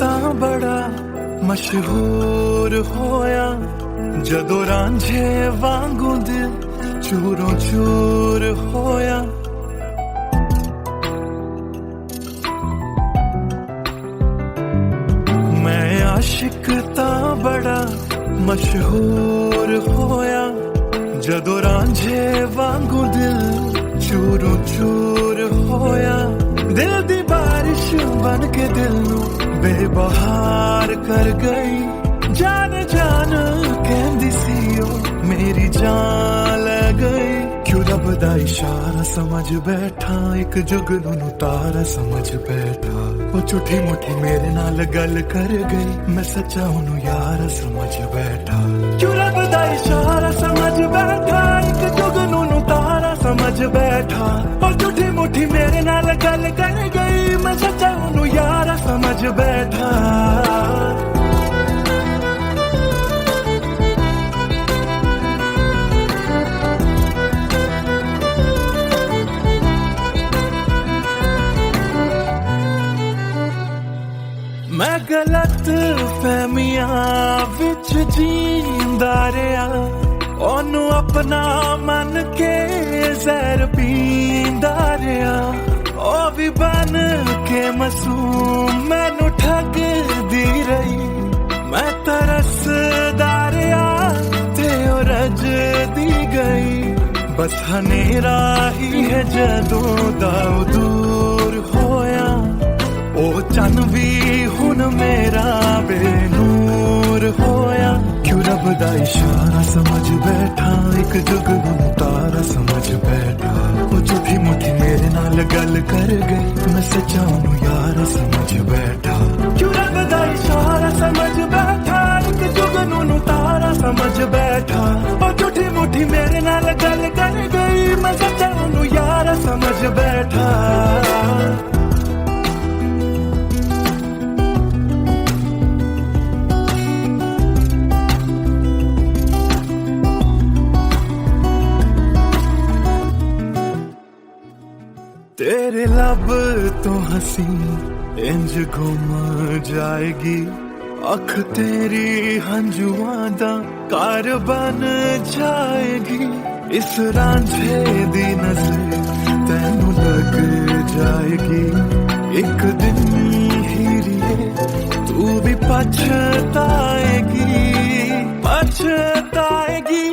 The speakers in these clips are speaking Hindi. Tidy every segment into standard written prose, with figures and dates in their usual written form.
तां बड़ा मशहूर होया जदों रांझे वांगू दिल चूरों चूर होया। मैं आशिक तां बड़ा मशहूर होया जदों रांझे वांगू दिल चूरों चूर होया। दिल दी बारिश बन के दिल नू बेबहार कर गई। जान जान कहंदी सी ओ मेरी जान ले गई। क्यों रब दा इशारा समझ बैठा एक जुगनू नू तारा समझ बैठा। ओ झूठी मुठी मेरे नाल गल कर गई मैं सच्चा ओनू यार समझ बैठा। क्यों रब दा इशारा समझ बैठा एक जुगनू नू तारा समझ बैठा। ओ झूठी मुठी मेरे नाल गल कर गई मैं सच्चा ओनू यार समझ बैठा। मैं गलत फहमियां विच जींदा रहा ओनू अपना मन के जहर पींदा रहा। ओ भी बन के मासूम मैनू ठगदी रही। मैं तरसदा रहा ते ओ रजदी गई। बस हनेरा ही है जदों दा दूर होया। ओ चन भी हुन मेरा बेनूर होया। क्यों रब दा इशारा समझ बैठा एक जुगनू तारा समझ बैठा। ओ झूठी मुठी मेरे नाल गल कर गई मैं सच्चा ओनू यार समझ बैठा। क्यों रब दा इशारा समझ बैठा एक जुगनू तारा समझ बैठा। ओ झूठी मुठी मेरे नाल गल कर गई मैं सच्चा ओनू यार समझ बैठा। तेरे लब तो हंसी इंज गुम जाएगी। अख तेरी हंजुआं दा कार बन जाएगी। इस रांझे दी नजर तैनू लग जाएगी। एक दिन हीरिए तू भी पछताएगी पछताएगी।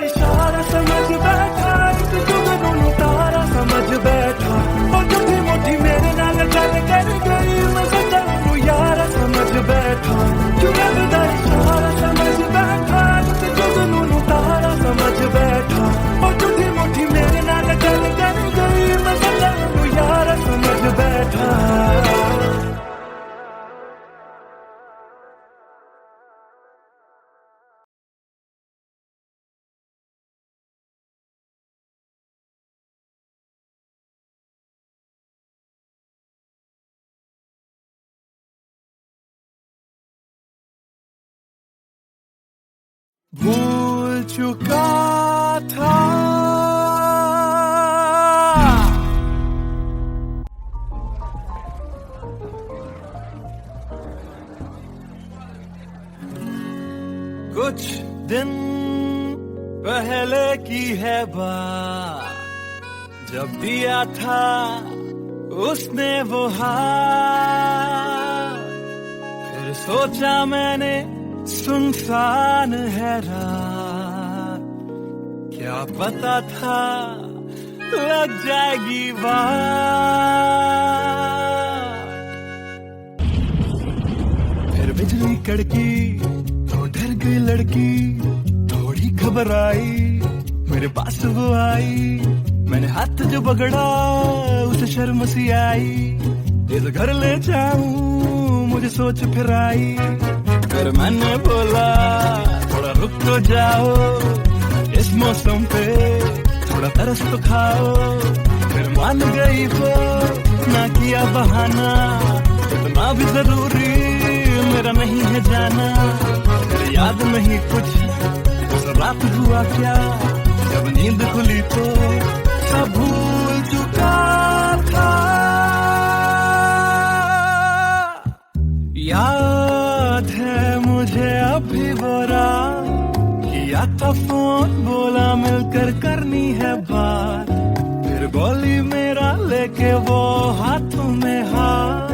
इशारा समझ बैठा एक जुगनू तारा समझ बैठा। और झूठी मुठी मेरे नाल गल कर गई मैं सच्चा ओनू यार समझ बैठा। क्यों रब दा इशारा समझ बैठा एक जुगनू तारा समझ बैठा। और झूठी मुठी मेरे नाल गल कर गई मैं सच्चा ओनू यार समझ बैठा। भूल चुका था कुछ दिन पहले की है बात जब दिया था उसने वो हाथ। फिर सोचा मैंने सुनसान है रात क्या पता था लग जाएगी बात। फिर बिजली कड़की तो डर गई लड़की थोड़ी घबराई मेरे पास वो आई। मैंने हाथ जो पकड़ा उसे शर्म सी आई। इस घर ले जाऊं मुझे सोच फिर आई। फिर मैंने बोला थोड़ा रुक तो जाओ इस मौसम पे थोड़ा तरस तो खाओ। फिर मान गई वो ना किया बहाना इतना भी जरूरी मेरा नहीं है जाना, तेरे याद नहीं कुछ, उस रात हुआ क्या जब नींद खुली तो सब भूल चुका था। याद है मुझे अभी वो रात, किया था फोन बोला मिलकर करनी है बात, फिर बोली मेरा लेके वो हाथों में हाथ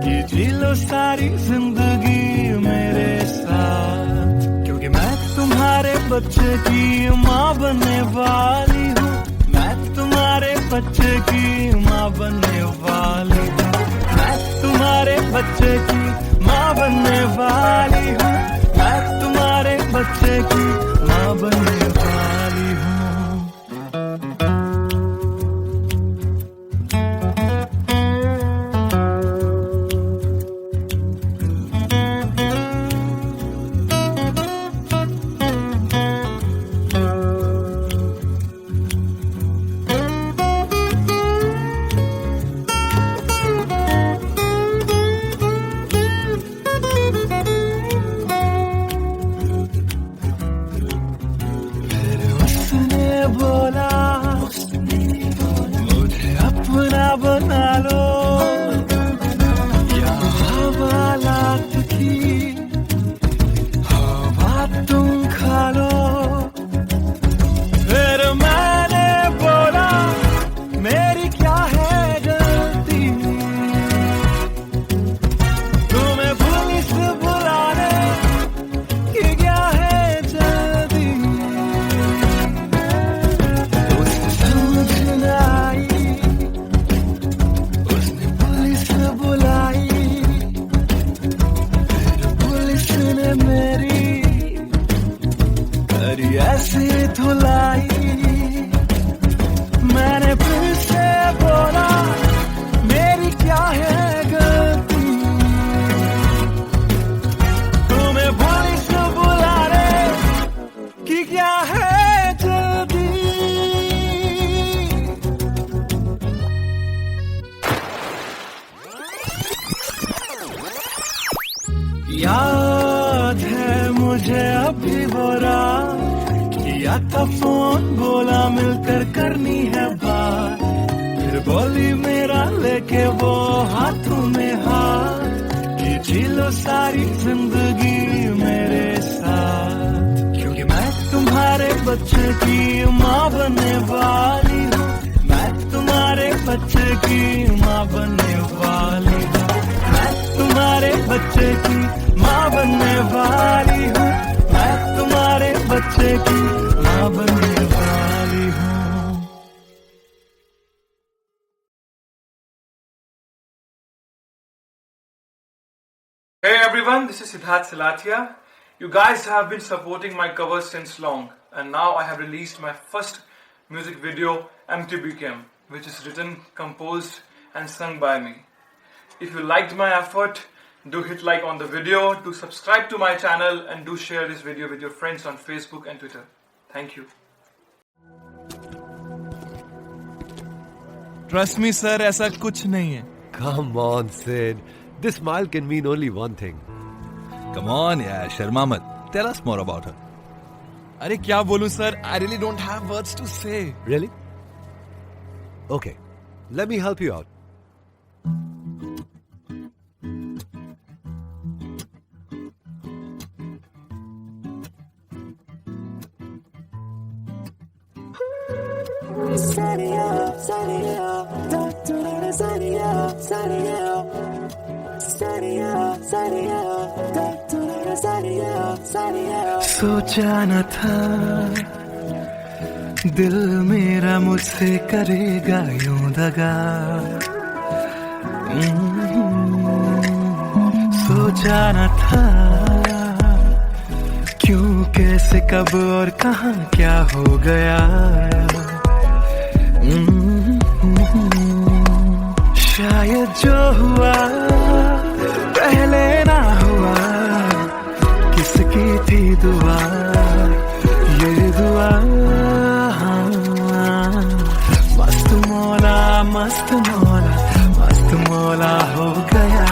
कि जी लो सारी जिंदगी मेरे साथ, क्योंकि मैं तुम्हारे बच्चे की माँ बनने वाली हूँ, मैं तुम्हारे बच्चे की माँ बनने वाली हूँ, मैं तुम्हारे बच्चे की माँ बनने वाली हूँ, मैं तुम्हारे बच्चे की माँ बनने वाली हूँ। बोला मुझे अपना बना लो, या हवालात की हवा तुम खा लो, फिर मैंने बोला मेरी क्या है गलती, तुम्हें पुलिस बुलाने की क्या है जल्दी, ऐसी धुलाई, मैंने फिर से बोला मेरी क्या है गलती, तुम्हें पुलिस बुलाने की क्या है जल्दी। याद है मुझे अभी वो रात, किया था फोन बोला मिलकर करनी है बात, फिर बोली मेरा लेके वो हाथों में हाथ कि जी लो सारी जिंदगी मेरे साथ, क्योंकि मैं तुम्हारे बच्चे की माँ बनने वाली हूँ, मैं तुम्हारे बच्चे की माँ बनने वाली हूँ, मैं तुम्हारे बच्चे की माँ बनने वाली हूँ, मैं तुम्हारे बच्चे की माँ बनने वाली हूँ। Hey everyone, this is Siddharth Silathia. You guys have been supporting my covers since long, and now I have released my first music video, MTBKM, which is written, composed and sung by me. If you liked my effort, do hit like on the video, do subscribe to my channel, and do share this video with your friends on Facebook and Twitter. Thank you. Trust me sir, ऐसा कुछ नहीं है। Come on, Sid. This smile can mean only one thing. Come on, yeah, Sharma मत. Tell us more about her. अरे क्या बोलूं sir, I really don't have words to say. Really? Okay, let me help you out. सोचा न था दिल मेरा मुझसे करेगा यूं दगा, सोचा न था क्यों कैसे कब और कहां क्या हो गया, शायद जो हुआ पहले ना हुआ, किसकी थी दुआ ये दुआ, मस्त मौला मस्त मौला मस्त मौला हो गया।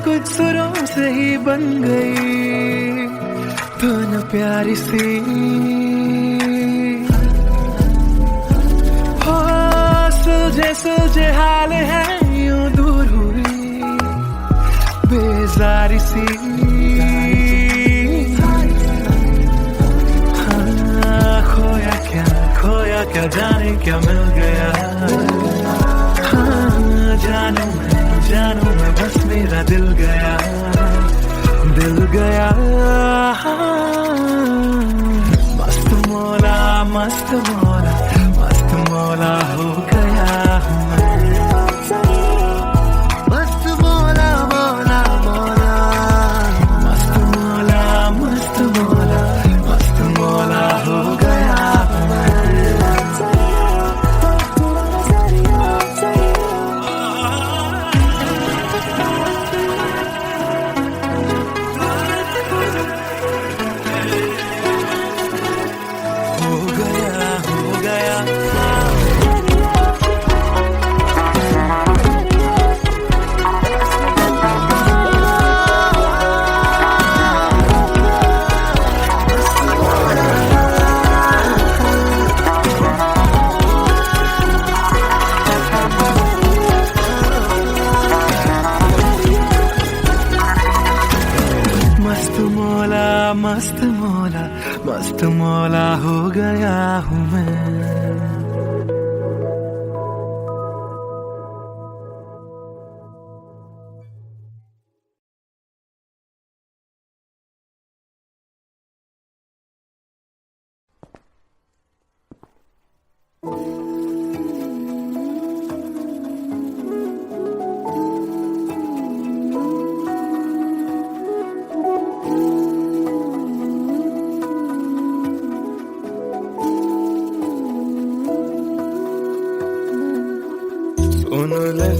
कुछ सुरों से ही बन गई धुन प्यारी सी। हो सुलझे हाल है यूं दूर हुई बेजारी सी। हाँ, खोया क्या जाने क्या मिल गया। हाँ, जानू मैं बस मेरा दिल गया। मस्त मौला मस्त मौला हो गया हूँ मैं। मस्त मौला हो गया हूँ मैं। हो गया मस्त मौला हो गया हूँ मैं।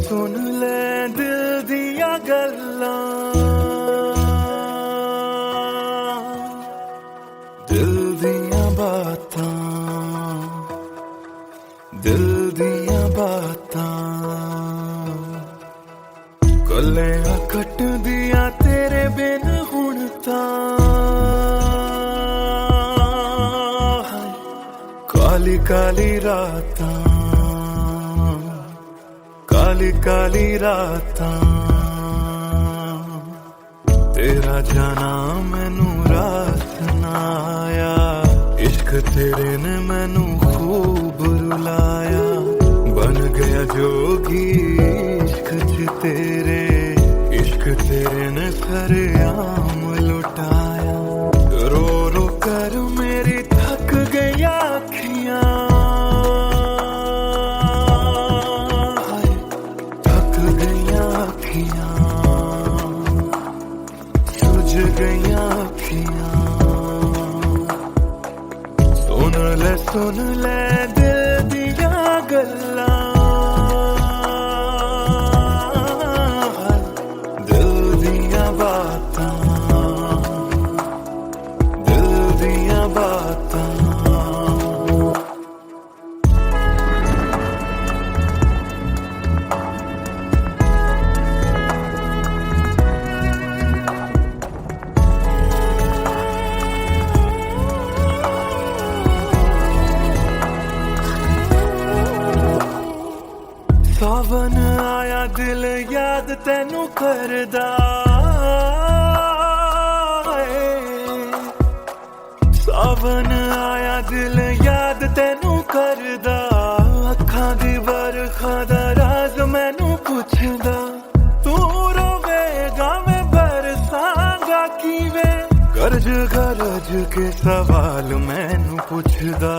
सुन ले दिल दिया गल्लां, दिल दिया बातां, दिल दिया बातां। गल्लां कट दिया तेरे बिन हुण तां। काली काली रातां, काली काली रातां। तेरा जाना मैनू रास ना आया। इश्क तेरे ने मैनू खूब रुलाया। बन गया जोगी इश्क च तेरे। इश्क तेरे ने सरेआम लुटाया। रो रो कर मेरी थक गई अखियां। सुझ गईयां अखियां। सुन ले दिल दिया गल्लां, दिल दिया बातां, दिल दिया बातां। सावन आया दिल याद तैनू करदा। सावन आया दिल याद तैनू करदा। अखां दी बरखा दा राज मैनू पुछदा। तू रोवेगा मैं बरसांगा किवें। गरज गरज के सवाल मैनू पुछदा।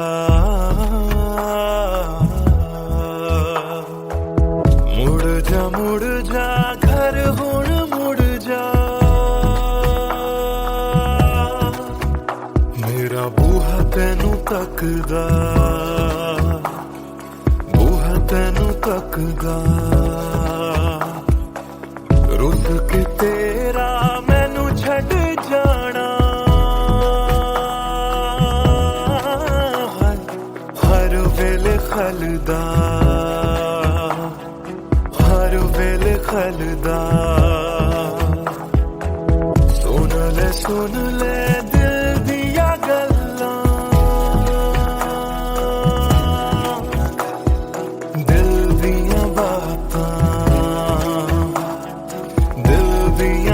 मुड़ जा घर हुण मुड़ जा। मेरा बूहा तैनू तकदा। बूहा तैनू तकदा। रुस के तेरा मैनू छड़ जाना। हर वेले खलदा। हर वेले खलदा।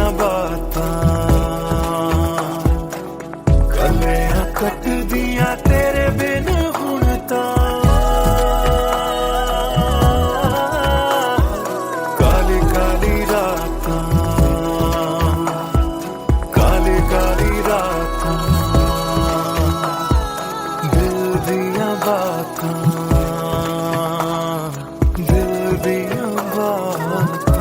दियां बातां कलियां कट दियां तेरे बिन हुण तां काली काली रातां काली काली रातां दिल दियां बातां दिल दियां बातां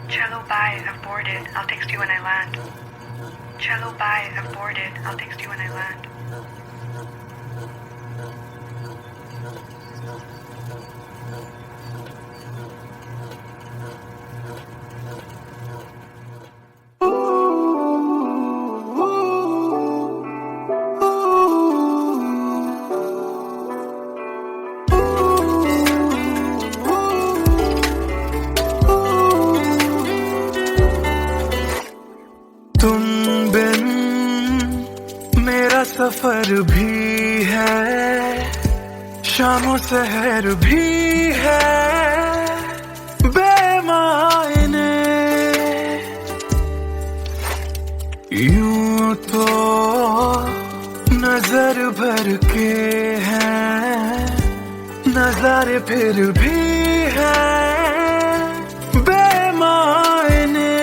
Cello, bye. I've boarded. I'll text you when I land. Cello, bye. I've boarded. I'll text you when I land. तुम बिन मेरा सफर भी है शामों सहर भी है बेमायने यूं तो नजर भर के हैं नजारे फिर भी है बेमायने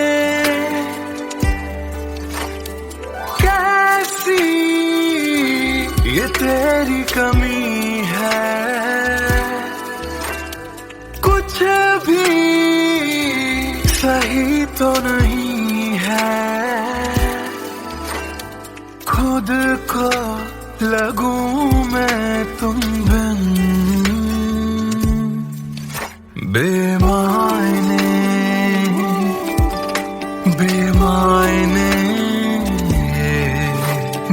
कैसी ये तेरी कमी है कुछ भी सही तो नहीं है खुद को लगूं मैं तुम बिन बेमायने बेमायने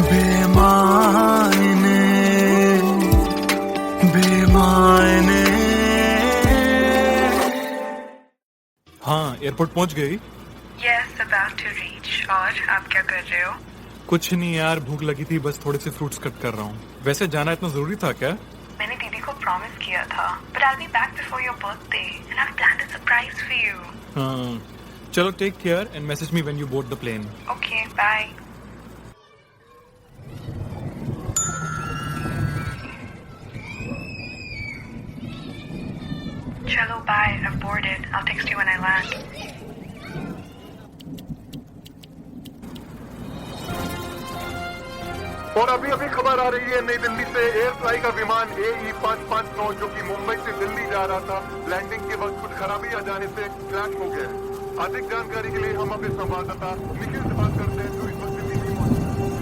बेमायने बेमायने हाँ, एयरपोर्ट पहुंच गई? Yes, about to reach. और आप क्या कर रहे हो? कुछ नहीं यार, भूख लगी थी, बस थोड़े से फ्रूट्स कट कर रहा हूँ। वैसे जाना इतना जरूरी था क्या? मैंने दीदी को प्रॉमिस किया था, but I'll be back before your birthday, and I've planned a surprise for you. हाँ, चलो take care and message me when you board the plane. Okay, bye. Cello, bye. I've boarded. I'll text you when I land. और अभी अभी खबर आ रही है नई दिल्ली से एयर फ्लाई का विमान AE 559 जो कि मुंबई से दिल्ली जा रहा था लैंडिंग के वक्त कुछ खराबी आ जाने से क्रैश हो गया है। अधिक जानकारी के लिए हम अपने संवाददाता निखिल से बात करते हैं जो इस वक्त दिल्ली में मौजूद है।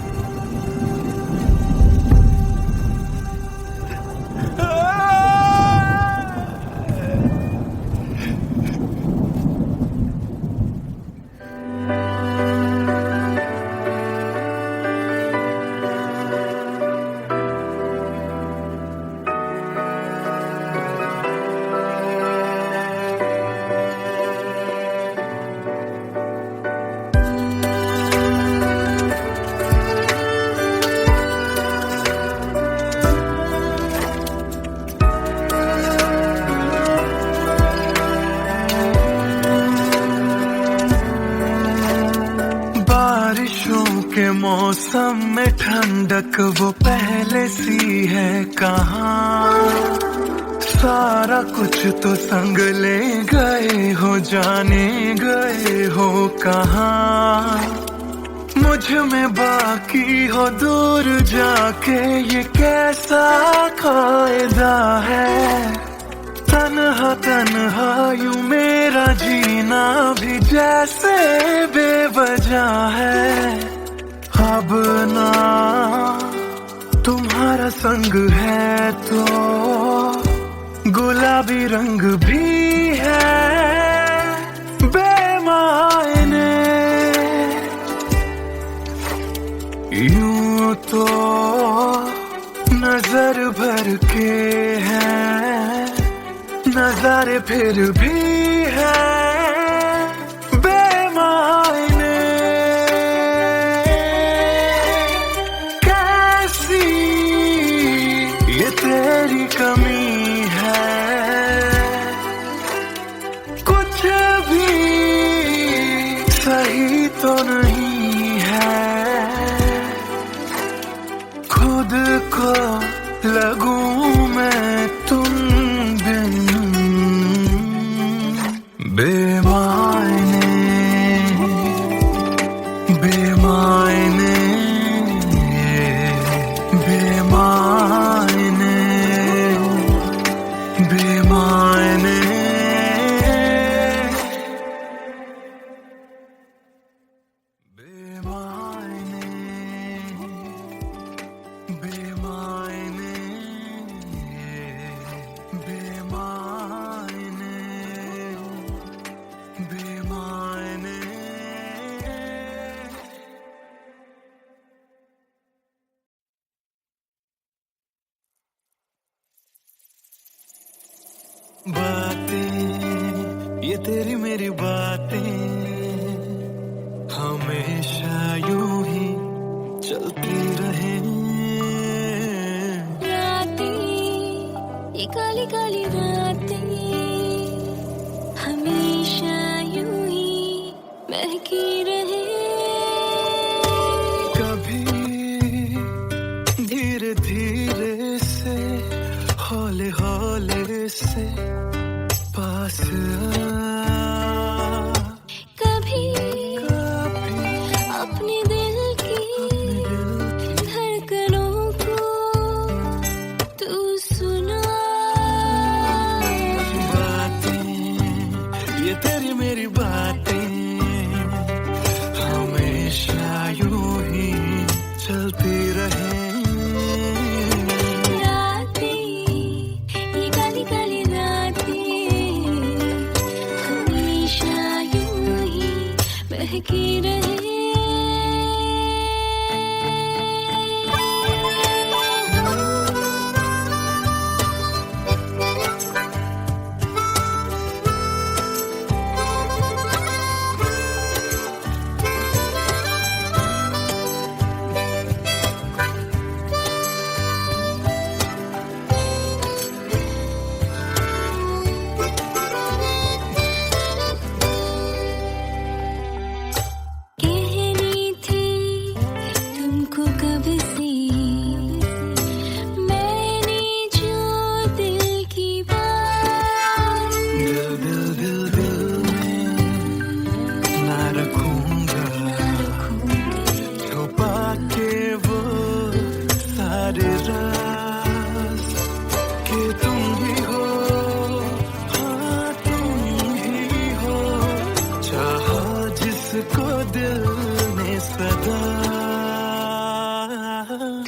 के मौसम में ठंडक वो पहले सी है कहाँ सारा कुछ तो संग ले गए हो जाने गए हो कहाँ मुझ में बाकी हो दूर जाके ये कैसा कायदा है तन्हा तन्हा यूं मेरा जीना भी जैसे बेवजह है अब ना तुम्हारा संग है तो गुलाबी रंग भी है बेमायने यूं तो नजर भर के है नजारे फिर भी है बेमायने, कैसी ये तेरी कमी है, कुछ भी सही तो नहीं है, खुद को लगूं मैं तुम बिन बेमायने, बेमायने, बेमायने, बेमायने, बेमायने, बेमायने, बेमायने, बेमायने। बातें ये तेरी मेरी बातें हमेशा यूं ही चलती रहे, रातें ये काली काली रातें हमेशा यूं ही महकी रहे, कभी धीरे धीरे से हौले हौले से पास आ, कभी अपने दिल की धड़कनों को तू सुना, बातें ये तेरी मेरी बातें हमेशा यूं ही चलती रहे, रातें ये काली काली रातें हमेशा यूं ही महकी रहे। कहनी थी तुमको कब से मैंने जो दिल की बात, दिल दिल दिल दिल में ना रखूंगा, छुपा के वो सारे राज कि तुम ही हो, हाँ तुम ही हो, चाहा जिसको दिल ने सदा,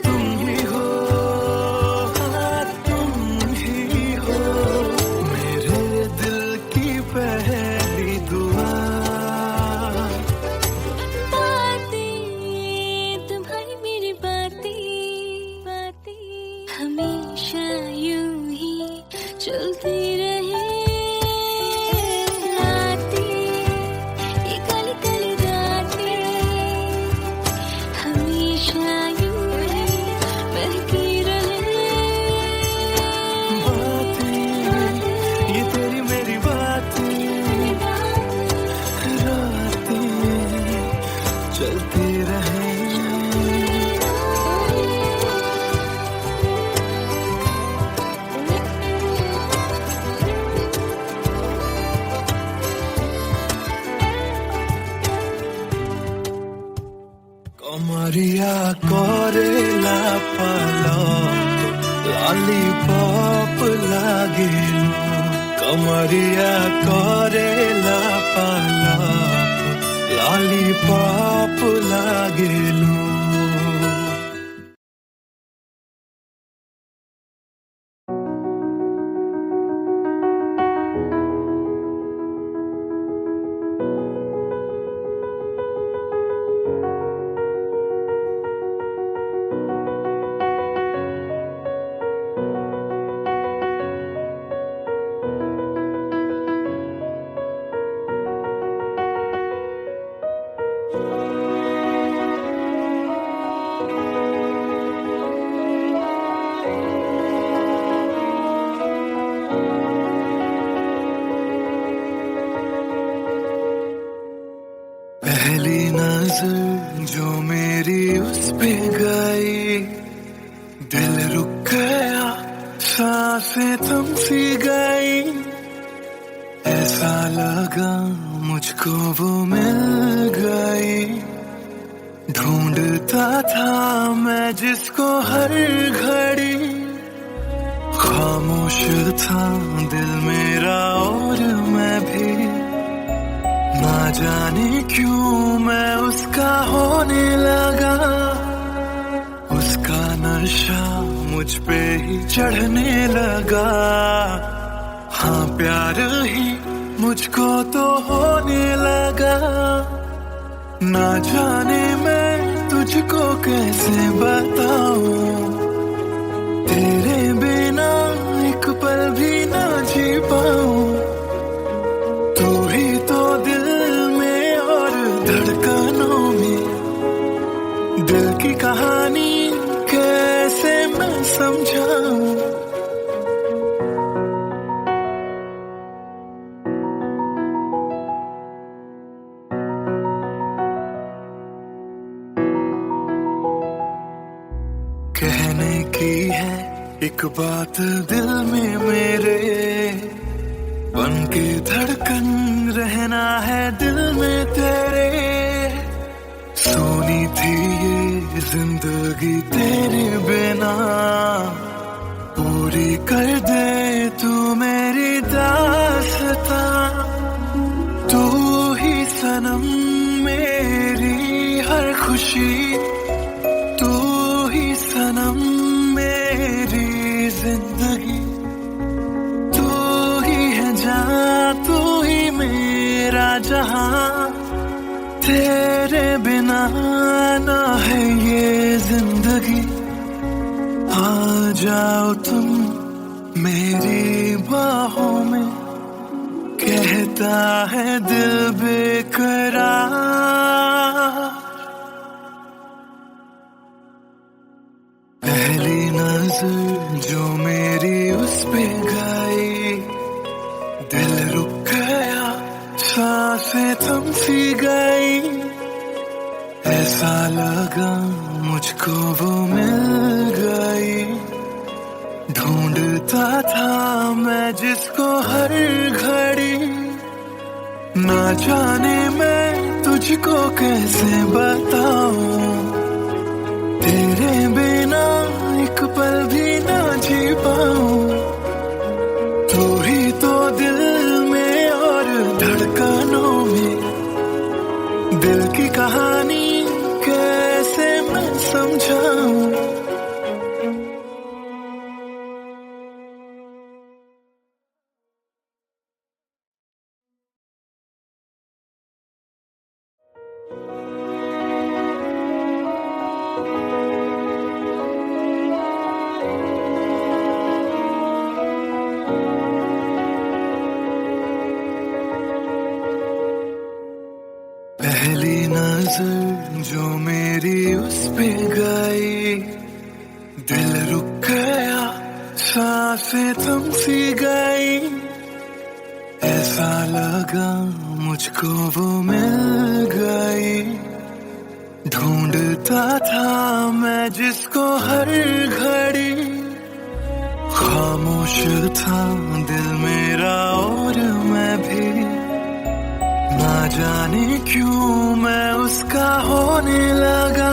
तुम ही हो, हाँ तुम ही हो, मेरे दिल की पहली दुआ, बातें तुम्हारी मेरी बातें हमेशा यूं ही चलती रहे, रातें ये काली काली रातें हमेशा यूं ही महकी रहे, बातें ये तेरी मेरी बातें रातें चलती रहे। कमरिया कोरेला पालक लॉलीपॉप लागेलू, कमरिया कोरेला पालक लॉलीपॉप लागेलू। पे गई, दिल रुक गया, सांसें थम सी गई। ऐसा लगा मुझको वो मिल गई, ढूंढता था मैं जिसको हर घड़ी। खामोश था दिल मेरा और मैं भी, ना जाने क्यों मैं उसका होने लगा। उसका नशा मुझ पे ही चढ़ने लगा। हाँ प्यार ही मुझको तो होने लगा। ना जाने मैं तुझको कैसे बताऊं, तेरे बिना एक पल भी ना जी पाऊं। तू ही तो दिल में और धड़कनों में, दिल की कहानी कैसे मैं समझाऊं। कहने की है एक बात दिल में मेरे, बन के धड़कन रहना है दिल में तेरे। सोनी थी ये जिंदगी तेरे बिना, पूरी कर दे तू मेरी दास्तां। तू ही सनम मेरी हर खुशी, तू ही सनम मेरी जिंदगी। तू ही है जहां, तू ही मेरा जहां। तेरे बिना ना है ये जिंदगी। आ जाओ तुम मेरी बाहों में, कहता है दिल बेकरार। पहली नजर जो मेरी उस पे गई, दिल रुक गया, सांसें थम सी गई। ऐसा लगा मुझको वो मिल गई, ढूंढता था मैं जिसको हर घड़ी। ना जाने मैं तुझको कैसे बताऊं, तेरे बिना एक पल भी ना जी पाऊं। तू ही तो दिल में और धड़कनों में, दिल की कहानी कैसे मैं समझाऊं। पहली नजर जो मेरी उस पे गई, दिल रुक गया, सांसें थम सी गई। ऐसा लगा मुझको वो मिल गई, ढूंढता था मैं जिसको हर घड़ी। खामोश था दिल मेरा और मैं भी, ना जाने क्यों मैं उसका होने लगा।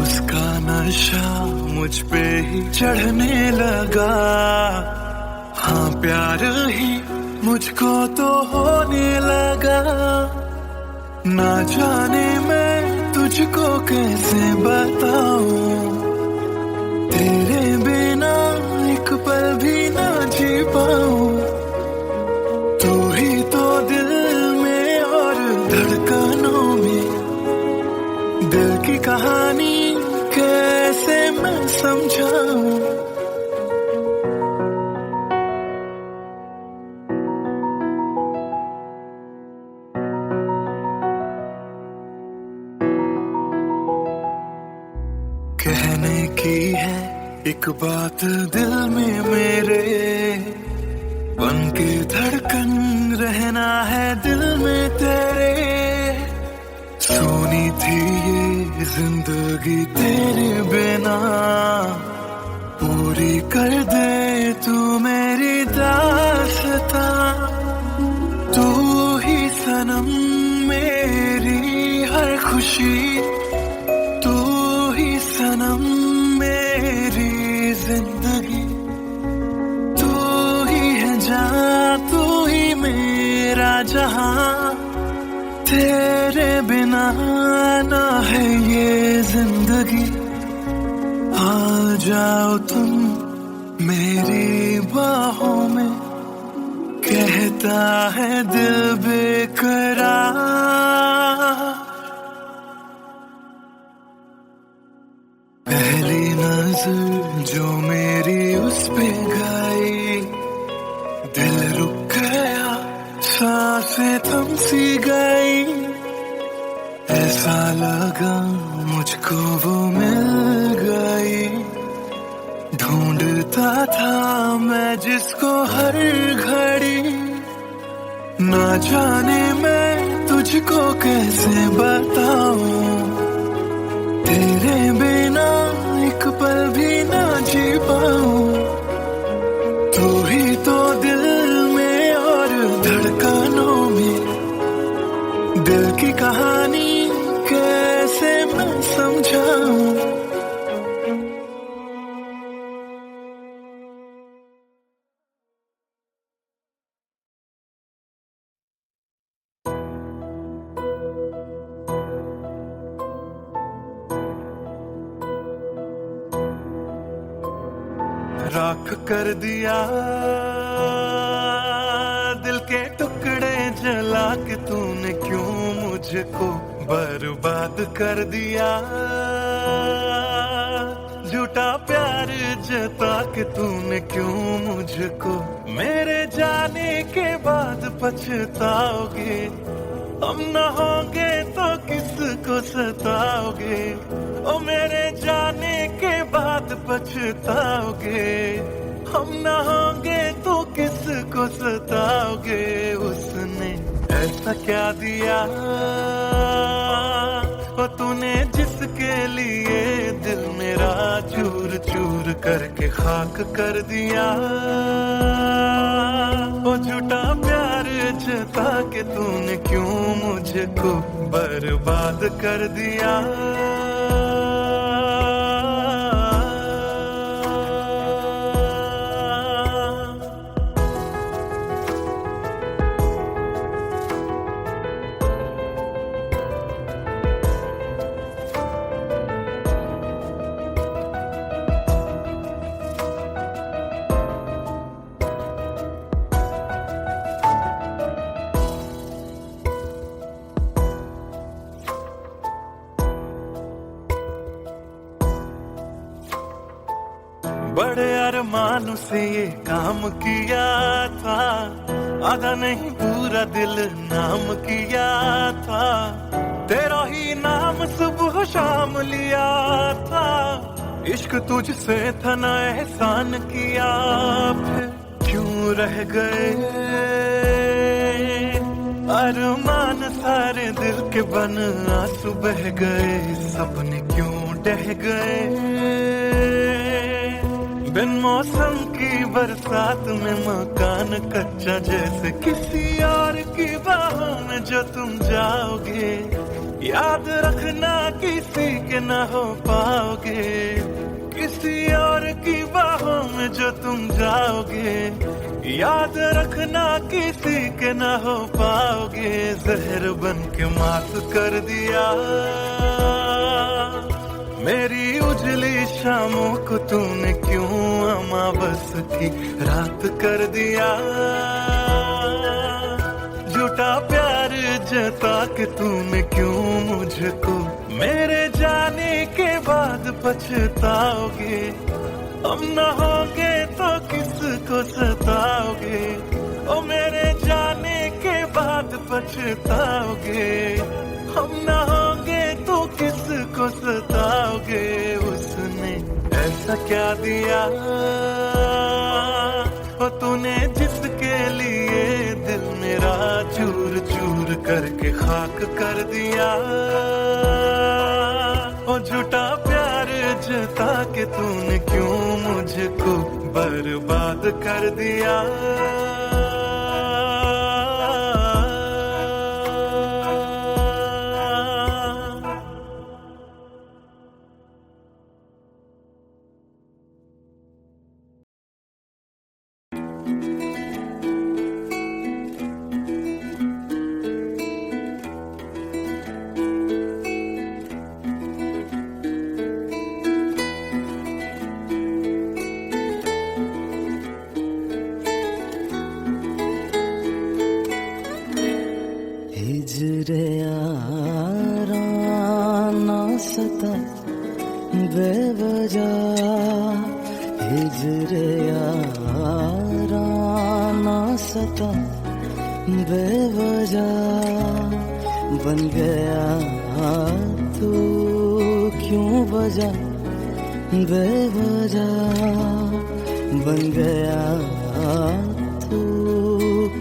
उसका नशा मुझ पे ही चढ़ने लगा। हाँ प्यार ही मुझको तो होने लगा। ना जाने मैं तुझको कैसे बताऊं, तेरे बिना एक पल भी ना जी पाऊं। तू ही तो दिल में और धड़कनों में, दिल की कहानी कैसे मैं समझाऊं। कहने की है एक बात दिल में मेरे, बन के धड़कन रहना है दिल में तेरे। सोनी थी ये जिंदगी तेरे बिना, पूरी कर दे तू मेरी दास्तां। तू ही सनम मेरी हर खुशी, तू ही सनम मेरी जिंदगी, तू ही है जान, तू ही मेरा जहां। तेरे बिना ना है ये जिंदगी। आ जाओ तुम मेरी बाहों में, कहता है दिल बेकरार। पहली नजर जो मेरी उस पे गई, दिल रुक गया, सांसें थम सी गई। ऐसा लगा मुझको वो मिल गई, ढूंढता था मैं जिसको हर घड़ी। ना जाने मैं तुझको कैसे बताऊं, तेरे बिना एक पल भी ना जी पाऊं। तू ही तो दिल में और धड़कनों में, दिल की कहानी कैसे मैं समझाऊं। राख कर दिया दिल के टुकड़े जला के तूने, क्यों मुझको बर्बाद कर दिया। झूठा प्यार जता के तूने, क्यों मुझको मेरे जाने के बाद पछताओगे। हम न होंगे तो किसको सताओगे, ओ मेरे जाने के बाद पछताओगे। हम न होंगे तो किसको सताओगे। उसने ऐसा क्या दिया ओ तूने, जिसके लिए दिल मेरा चूर चूर करके खाक कर दिया। ओ झूठा प्यार जता के तूने, क्यों मुझको बर्बाद कर दिया। बड़े अरमानों से ये काम किया था, आधा नहीं पूरा दिल नाम किया था। तेरा ही नाम सुबह शाम लिया था, इश्क तुझसे था ना एहसान किया। फिर क्यों रह गए अरमान सारे दिल के बन, आंसू बह गए, सपने क्यों ढह गए। बिन मौसम की बरसात में मकान कच्चा, जैसे किसी और की बाहों में जो तुम जाओगे। याद रखना किसी के ना हो पाओगे, किसी और की बाहों में जो तुम जाओगे। याद रखना किसी के ना हो पाओगे। जहर बन के मात कर दिया मेरी उजली शामों को तूने, क्यों अमावस की रात कर दिया। झूठा प्यार जता के तूने, क्यों मुझको मेरे जाने के बाद पछताओगे। हम न होंगे तो किसको सताओगे, ओ मेरे जाने के बाद पछताओगे। हम न होंगे तो किसको सताओगे। उसने ऐसा क्या दिया ओ तूने, जिसके लिए दिल मेरा चूर चूर करके खाक कर दिया। ओ झूठा प्यार जता के तूने क्यों मुझको बर्बाद कर दिया। हिजरे याराना सता बेवजह, हिजरे याराना सता बेवजह, बन गया तू क्यों वजह, बेवजह बन गया तू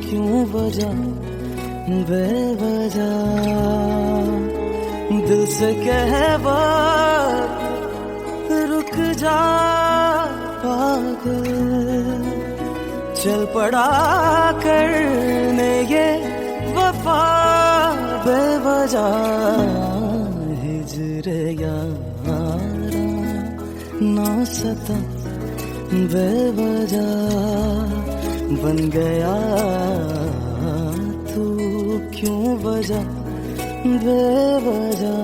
क्यों वजह, बेवजह दिल से कहवा रुक जा पागल, चल पड़ा करने ये वफा बेवजह, हिजरे यारा ना सता बेवजह, बन गया तू क्यों वजह, बेवजह।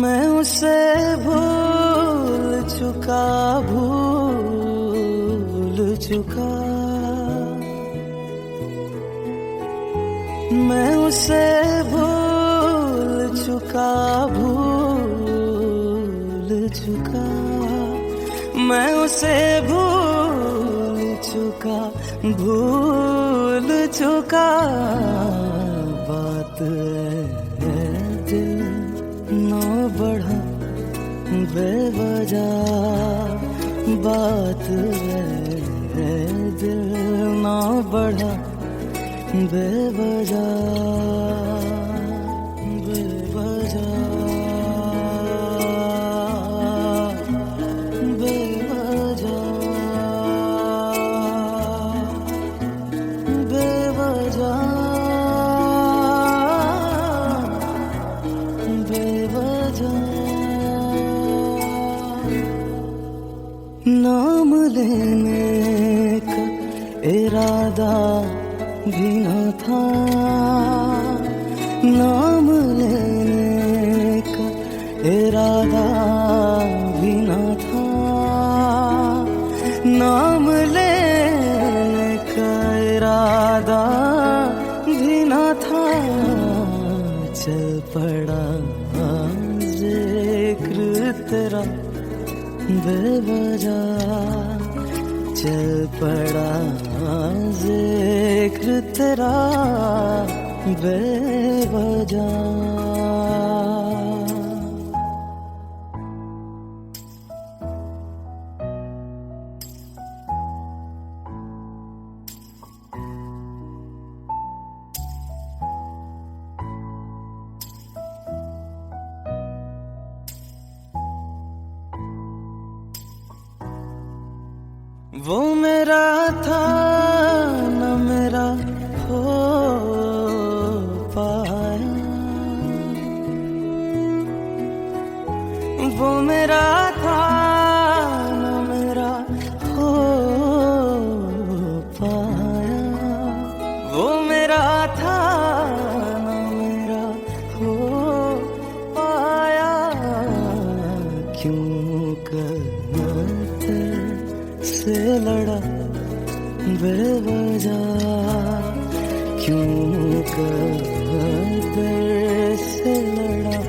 मैं उसे भूल चुका, भूल चुका, मैं उसे भूल चुका, भूल चुका, मैं उसे भूल चुका, भूल चुका, बात है दिल ना बढ़ा बेवजह, बात है दिल ना बढ़ा बेवजह, बेवजह, बेवजह, बेवजह, नाम लेने का इरादा भी न था, नाम लेने का इरादा भी न था, नाम लेने का इरादा भी न था, चल पड़ा जिक्र तेरा बेवजह, चल पड़ा जिक्र तेरा बेवजह। वो मेरा था न मेरा हो पाया, वो मेरा था न मेरा हो पाया, वो मेरा था न मेरा हो पाया, क्यों करते से लड़ा बेवजह, क्यों कर से लड़ा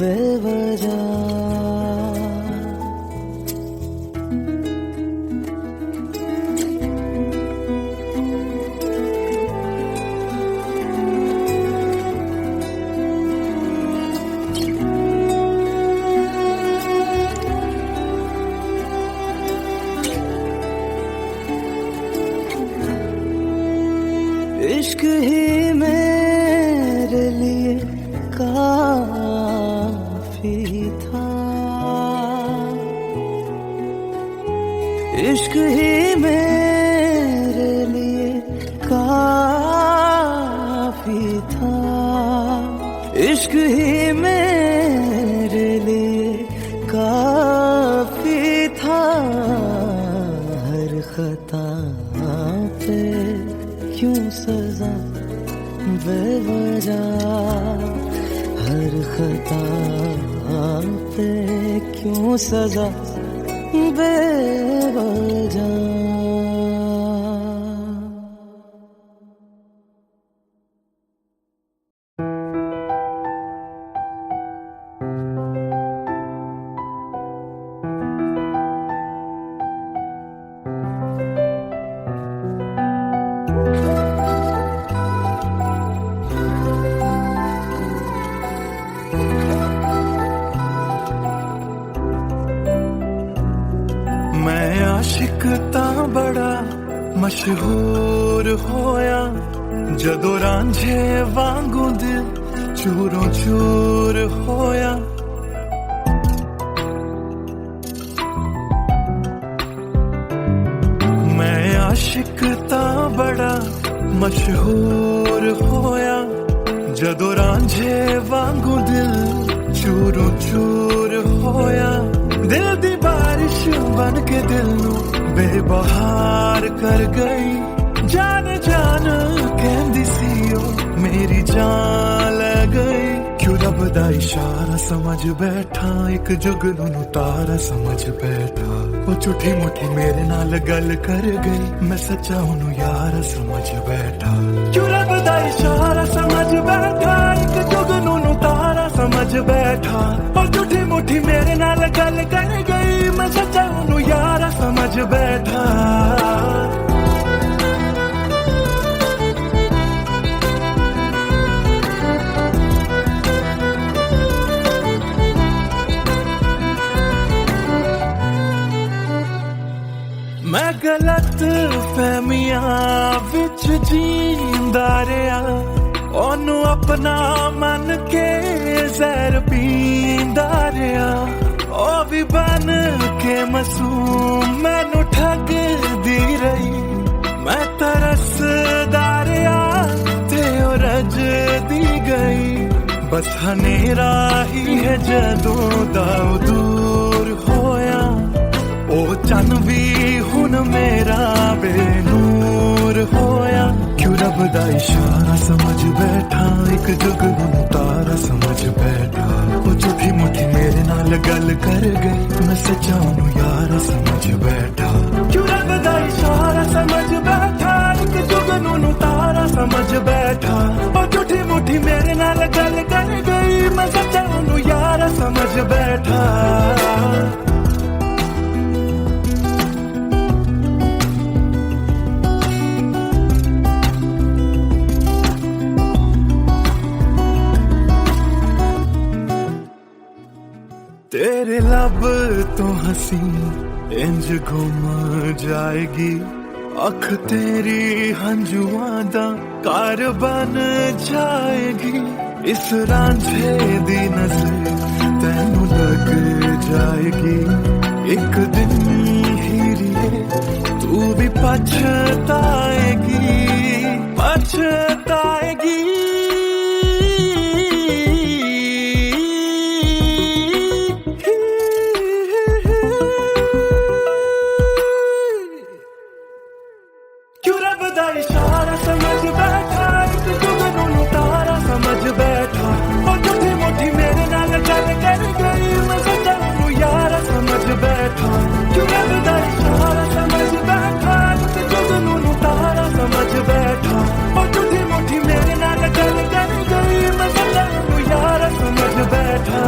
बेवजह। ही मेरे लिए काफी था, इश्क ही मेरे लिए काफी था, इश्क ही मेरे लिए काफी था। हर खता पे क्यों सजा बेवजह, हर खता पे क्यों सजा बेवजह। मैं आशिक तां बड़ा मशहूर होया, जदों रांझे वांगू दिल चूरों चूर होया। मैं आशिक तां बड़ा मशहूर होया, जदों रांझे वांगू दिल चूरों चूर होया। दिल दी बारिश बन के दिल नू बेबहार कर गई, जान जान कहंदी सी ओ मेरी जान ले गई। क्यों रब दा इशारा समझ बैठा, एक जुगनू नू तारा समझ बैठा। ओ झूठी मुठी मेरे नाल गल कर गई, मैं सच्चा ओनू यार समझ बैठा। क्यों रब दा इशारा समझ बैठा, एक जुगनू नू तारा समझ बैठा। ओ झूठी मुठी मेरे नाल गल कर गई, मैं सच्चा ओनू यार समझ बैठा। मैं गलत फहमियां विच जींदा रहा, ओनू अपना मन के जहर पींदा रहा। ओ भी बन के मासूम मैनू ठगदी रही, मैं तरसदा रहा ते ओ रजदी गई। बस हनेरा ही है जदों दा दूर होया, ओ चन भी हुन मेरा बेनूर होया। क्यों रब दा इशारा समझ बैठा, एक जुगनू तारा समझ बैठा। ओ झूठी मुठी मेरे नाल गल कर गई, मैं सच्चा ओनू यार समझ बैठा। क्यों रब दा इशारा समझ बैठा, एक जुगनू तारा समझ बैठा। ओ झूठी मुठी मेरे नाल गल कर गई, मैं सच्चा ओनू यार समझ बैठा। तेरे लब तो हंसी इंज घुम जाएगी, अख तेरी हंजुआं दा कार बन जाएगी। इस रांझे दी नजर तैनू लग जाएगी, एक दिन हीरिए तू भी पछताएगी, पछताएगी। क्यों रब दा इशारा समझ बैठा, एक जुगनू तारा समझ बैठा। ओ झूठी मुठी मेरे नाल गल कर गई, मैं सच्चा ओनू यार समझ बैठा। क्यों रब दा इशारा समझ बैठा, एक जुगनू तारा समझ बैठा। ओ झूठी मुठी मेरे नाल गल कर गई, मैं सच्चा ओनू यार समझ बैठा।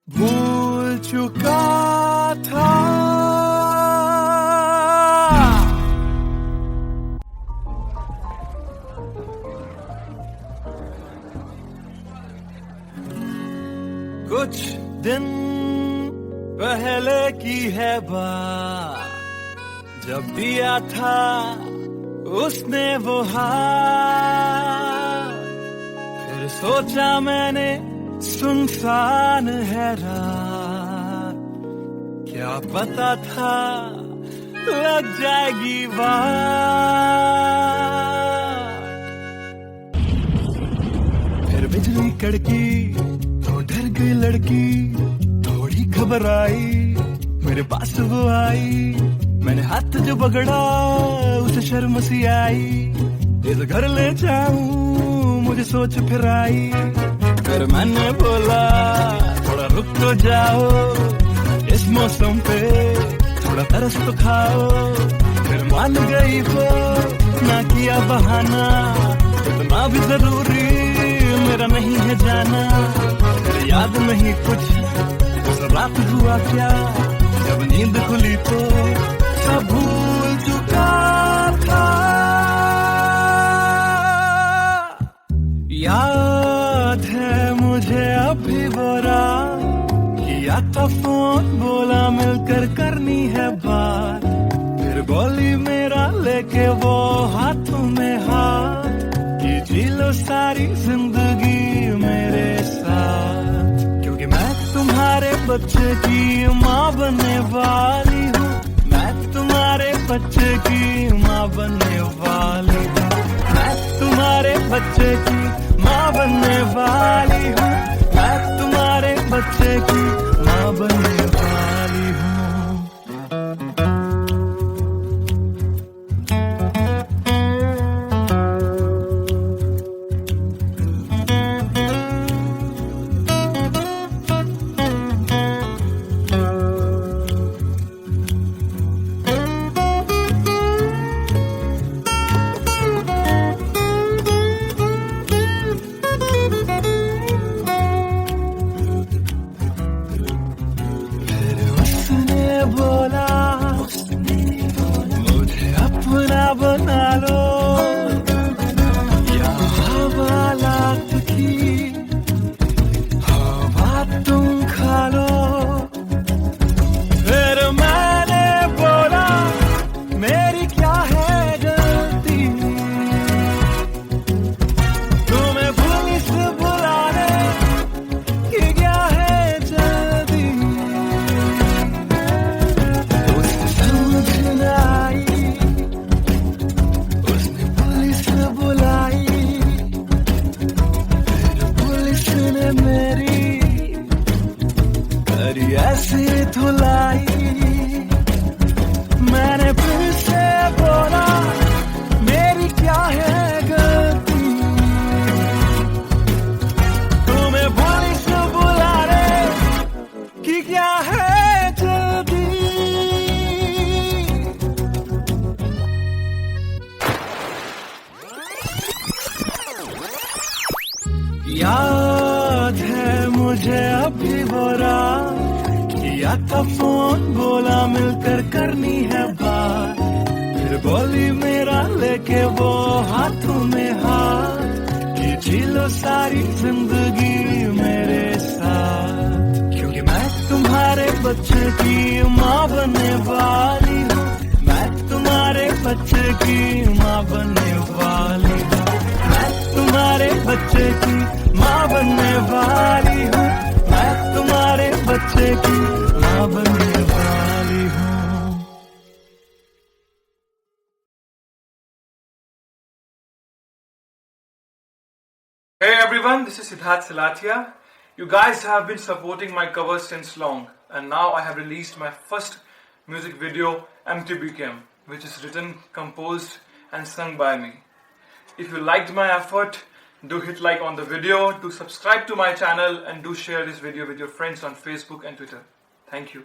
भूल चुका था कुछ दिन पहले की है बात, जब दिया था उसने वो हाथ। फिर सोचा मैंने सुनसान है रात, क्या पता था लग जाएगी बात। फिर बिजली कड़की तो डर गई लड़की, थोड़ी घबराई मेरे पास वो आई। मैंने हाथ जो पकड़ा उसे शर्म सी आई, इस घर ले जाऊं मुझे सोच फिर आई। फिर मैंने बोला थोड़ा रुक तो जाओ, इस मौसम पे थोड़ा तरस तो खाओ। फिर मान गई वो, ना किया बहाना, इतना भी जरूरी मेरा नहीं है जाना। फिर याद नहीं कुछ उस रात हुआ क्या, जब नींद खुली तो सब भूल चुका था। याद है मुझे अभी वो रात, किया था फोन बोला मिलकर करनी है बात। फिर बोली मेरा लेके वो हाथों में हाथ, कि जी लो सारी जिंदगी मेरे साथ। क्योंकि मैं तुम्हारे बच्चे की माँ बनने वाली हूँ, मैं तुम्हारे बच्चे की माँ बनने वाली हूँ, मैं तुम्हारे बच्चे की माँ बनने वाली हूँ, मैं तुम्हारे बच्चे की माँ बनने वाली हूँ। बोला मुझे अपना बना लो, या हवालात की हवा तुम खा लो। फिर मैंने बोला मेरी क्या है गलती, तुम्हें पुलिस बुलाने की क्या है जल्दी। उसने पुलिस बुलाई, फिर पुलिस ने मेरी करी ऐसी धुलाई। मैंने फिर से बोला मेरी क्या है गलती, तुम्हें पुलिस बुलाने की क्या है जल्दी। याद है मुझे अभी वो रात, किया था फोन बोला मिलकर करनी है बात। फिर बोली मेरा लेके वो हाथों में हाथ, कि जी लो सारी जिंदगी मेरे साथ। क्योंकि मैं तुम्हारे बच्चे की माँ बनने वाली हूँ, मैं तुम्हारे बच्चे की माँ बनने वाली हूँ, मैं तुम्हारे बच्चे की माँ बनने वाली हूँ, मैं तुम्हारे बच्चे की माँ बनने वाली हूँ। Hey everyone, this is Siddharth Salatia. You guys have been supporting my covers since long, and now I have released my first music video, MTBKM, which is written, composed and sung by me. If you liked my effort, do hit like on the video, do subscribe to my channel, and do share this video with your friends on Facebook and Twitter. Thank you.